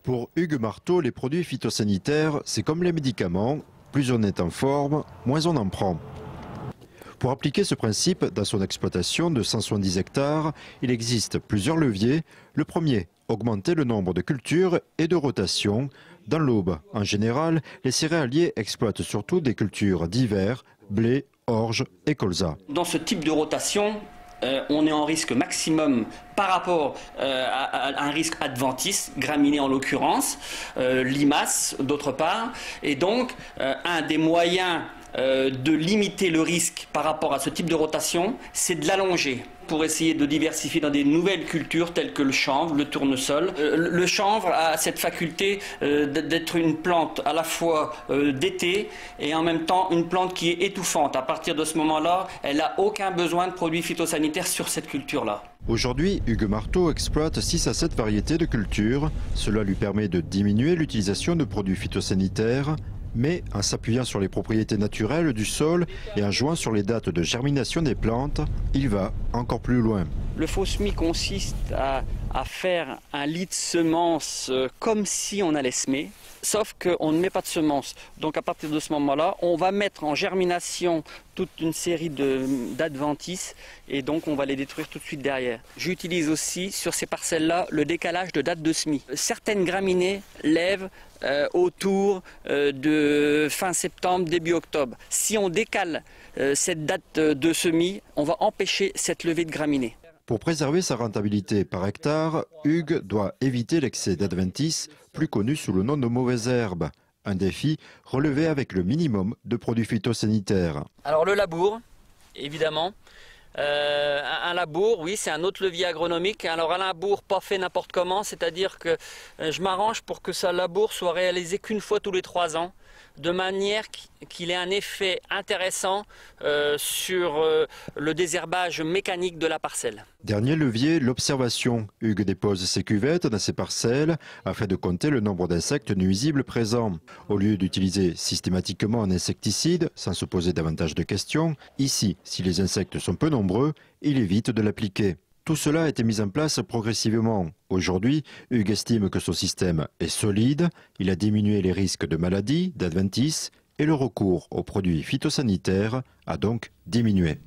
Pour Hugues Marteau, les produits phytosanitaires, c'est comme les médicaments. Plus on est en forme, moins on en prend. Pour appliquer ce principe dans son exploitation de 170 hectares, il existe plusieurs leviers. Le premier, augmenter le nombre de cultures et de rotations. Dans l'Aube, en général, les céréaliers exploitent surtout des cultures d'hiver, blé, orge et colza. Dans ce type de rotation, on est en risque maximum par rapport à un risque adventice, graminé en l'occurrence, limaces d'autre part. Et donc, un des moyens de limiter le risque par rapport à ce type de rotation, c'est de l'allonger pour essayer de diversifier dans des nouvelles cultures telles que le chanvre, le tournesol. Le chanvre a cette faculté d'être une plante à la fois d'été et en même temps une plante qui est étouffante. À partir de ce moment-là, elle n'a aucun besoin de produits phytosanitaires sur cette culture-là. Aujourd'hui, Hugues Marteau exploite 6 à 7 variétés de cultures. Cela lui permet de diminuer l'utilisation de produits phytosanitaires, mais en s'appuyant sur les propriétés naturelles du sol et en jouant sur les dates de germination des plantes, il va encore plus loin. Le faux semis consiste à faire un lit de semences comme si on allait semer, sauf qu'on ne met pas de semences. Donc à partir de ce moment-là, on va mettre en germination toute une série d'adventices et donc on va les détruire tout de suite derrière. J'utilise aussi sur ces parcelles-là le décalage de date de semis. Certaines graminées lèvent autour de fin septembre, début octobre. Si on décale cette date de semis, on va empêcher cette levée de graminées. Pour préserver sa rentabilité par hectare, Hugues doit éviter l'excès d'adventices, plus connu sous le nom de mauvaises herbes. Un défi relevé avec le minimum de produits phytosanitaires. Alors le labour, évidemment. Un labour, oui, c'est un autre levier agronomique. Alors un labour pas fait n'importe comment, c'est-à-dire que je m'arrange pour que ce labour soit réalisé qu'une fois tous les 3 ans, de manière qu'il ait un effet intéressant sur le désherbage mécanique de la parcelle. Dernier levier, l'observation. Hugues dépose ses cuvettes dans ses parcelles afin de compter le nombre d'insectes nuisibles présents. Au lieu d'utiliser systématiquement un insecticide, sans se poser davantage de questions, ici, si les insectes sont peu nombreux, il évite de l'appliquer. Tout cela a été mis en place progressivement. Aujourd'hui, Hugues estime que son système est solide, il a diminué les risques de maladies, d'adventices et le recours aux produits phytosanitaires a donc diminué.